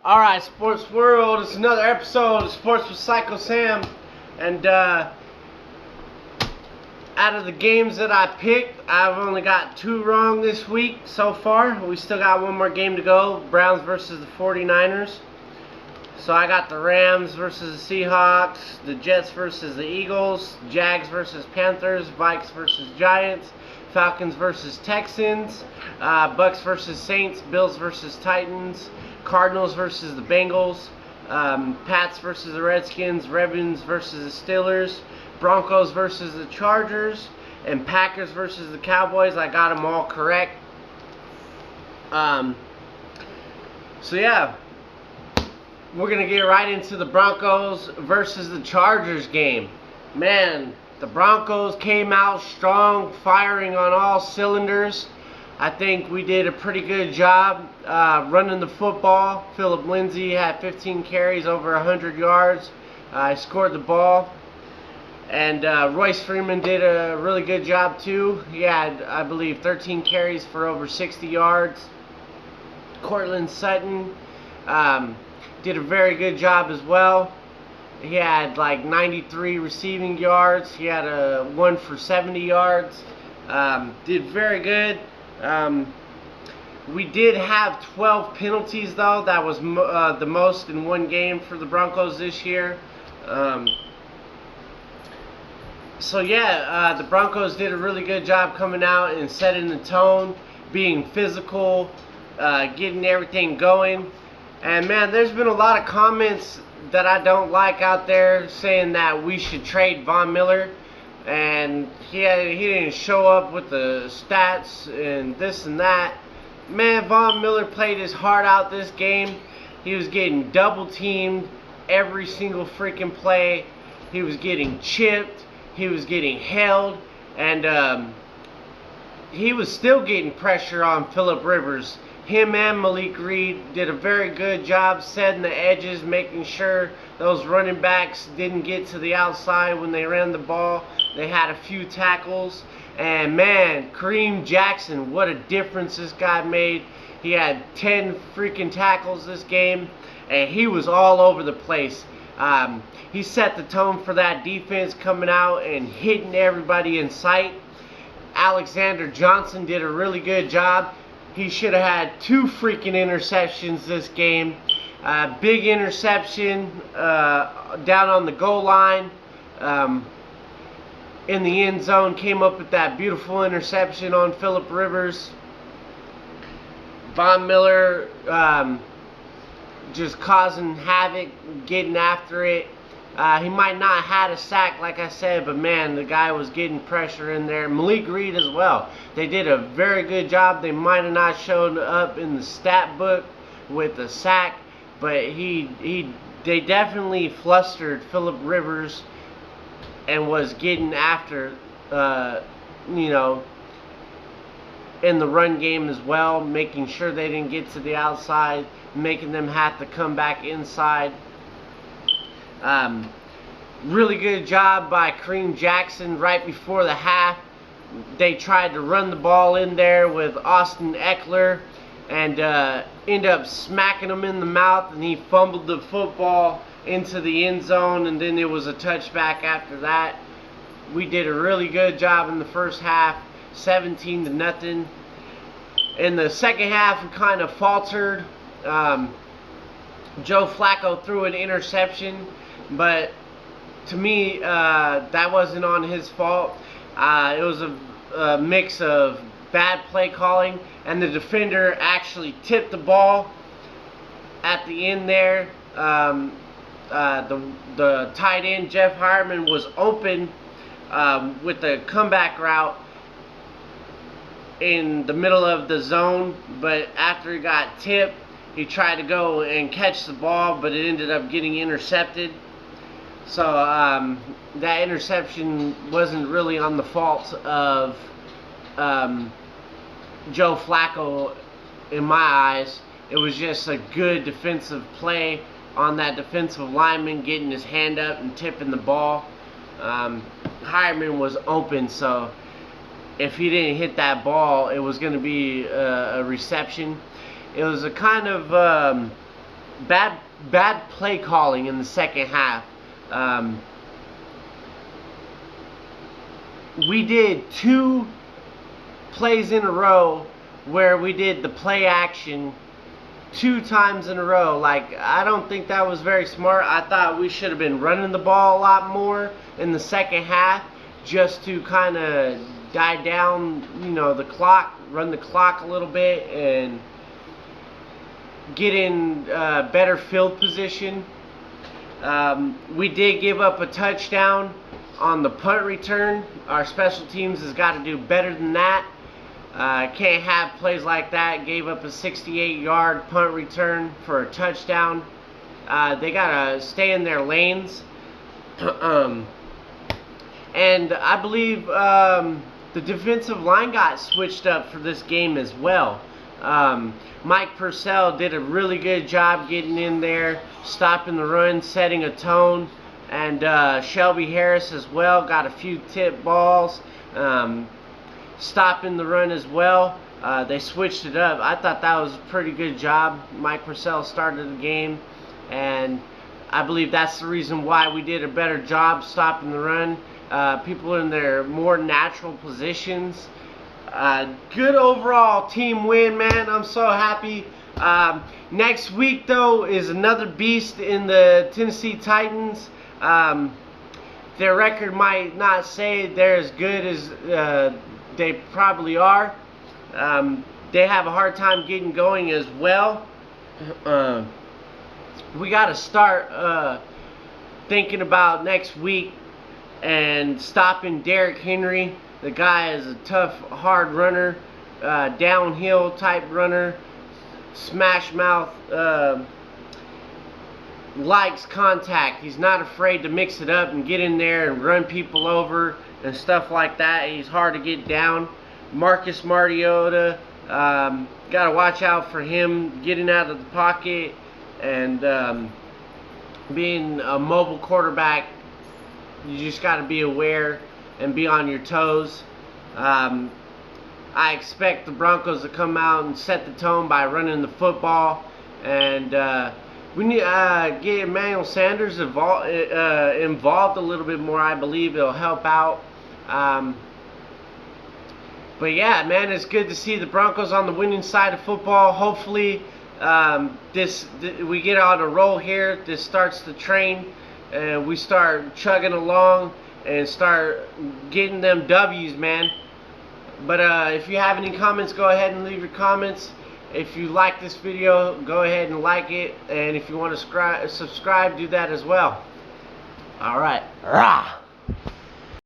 Alright, Sports World, it's another episode of Sports with Psycho Sam. And out of the games that I picked, I've only got 2 wrong this week so far. We still got one more game to go, Browns versus the 49ers. So I got the Rams versus the Seahawks, the Jets versus the Eagles, Jags versus Panthers, Vikes versus Giants, Falcons versus Texans, Bucks versus Saints, Bills versus Titans, Cardinals versus the Bengals, Pats versus the Redskins, Ravens versus the Steelers, Broncos versus the Chargers, and Packers versus the Cowboys. I got them all correct. So yeah, we're going to get right into the Broncos versus the Chargers game. Man, the Broncos came out strong, firing on all cylinders. I think we did a pretty good job running the football. Philip Lindsay had 15 carries, over 100 yards. I scored the ball. And Royce Freeman did a really good job too. He had, I believe, 13 carries for over 60 yards. Cortland Sutton did a very good job as well. He had like 93 receiving yards. He had a 1 for 70 yards. Did very good. We did have 12 penalties though. That was the most in one game for the Broncos this year. So yeah, the Broncos did a really good job coming out and setting the tone, being physical, getting everything going. And man, there's been a lot of comments that I don't like out there saying that we should trade Von Miller, and he didn't show up with the stats and this and that. Man, Von Miller played his heart out this game. He was getting double teamed every single freaking play. He was getting chipped. He was getting held, and he was still getting pressure on Phillip Rivers. Him and Malik Reed did a very good job setting the edges, making sure those running backs didn't get to the outside when they ran the ball. They had a few tackles. And man, Kareem Jackson, what a difference this guy made. He had 10 freaking tackles this game, and he was all over the place. He set the tone for that defense, coming out and hitting everybody in sight. Alexander Johnson did a really good job. He should have had 2 freaking interceptions this game. Big interception down on the goal line. In the end zone, came up with that beautiful interception on Phillip Rivers. Von Miller just causing havoc, getting after it. He might not have had a sack, like I said, but man, the guy was getting pressure in there. Malik Reed as well. They did a very good job. They might have not shown up in the stat book with the sack, but they definitely flustered Phillip Rivers and was getting after, you know, in the run game as well, making sure they didn't get to the outside, making them have to come back inside. Really good job by Kareem Jackson right before the half. They tried to run the ball in there with Austin Eckler and ended up smacking him in the mouth, and he fumbled the football into the end zone, and then it was a touchback after that. We did a really good job in the first half, 17-0. In the second half, we kind of faltered. Joe Flacco threw an interception, but to me, that wasn't on his fault. It was a mix of bad play calling, and the defender actually tipped the ball at the end there. The tight end, Jeff Hartman, was open with the comeback route in the middle of the zone, but after he got tipped, he tried to go and catch the ball, but it ended up getting intercepted. So that interception wasn't really on the fault of Joe Flacco in my eyes. It was just a good defensive play on that defensive lineman getting his hand up and tipping the ball. Hireman was open, so if he didn't hit that ball, it was going to be a reception. It was a kind of bad play calling in the second half. We did 2 plays in a row where we did the play action 2 times in a row. Like, I don't think that was very smart. I thought we should have been running the ball a lot more in the second half, just to kind of die down, you know, the clock, run the clock a little bit, and get in better field position. We did give up a touchdown on the punt return. Our special teams has got to do better than that. Can't have plays like that. Gave up a 68-yard punt return for a touchdown. They got to stay in their lanes. And I believe the defensive line got switched up for this game as well. Mike Purcell did a really good job getting in there, stopping the run, setting a tone. And Shelby Harris as well got a few tip balls, stopping the run as well. They switched it up. I thought that was a pretty good job. Mike Purcell started the game, and I believe that's the reason why we did a better job stopping the run. People in their more natural positions. Good overall team win, man. I'm so happy. Next week, though, is another beast in the Tennessee Titans. Their record might not say they're as good as they probably are. They have a hard time getting going as well. We got to start thinking about next week and stopping Derrick Henry. The guy is a tough, hard runner, downhill type runner, smash mouth, likes contact. He's not afraid to mix it up and get in there and run people over and stuff like that. He's hard to get down. Marcus Mariota, got to watch out for him getting out of the pocket and being a mobile quarterback. You just got to be aware and be on your toes. I expect the Broncos to come out and set the tone by running the football, and we need to get Emmanuel Sanders involved a little bit more. I believe it'll help out. But yeah, man, it's good to see the Broncos on the winning side of football. Hopefully, we get on a roll here. This starts the train, and we start chugging along and start getting them W's, man. But if you have any comments, go ahead and leave your comments. If you like this video, go ahead and like it. And if you want to subscribe, do that as well. All right. Rah!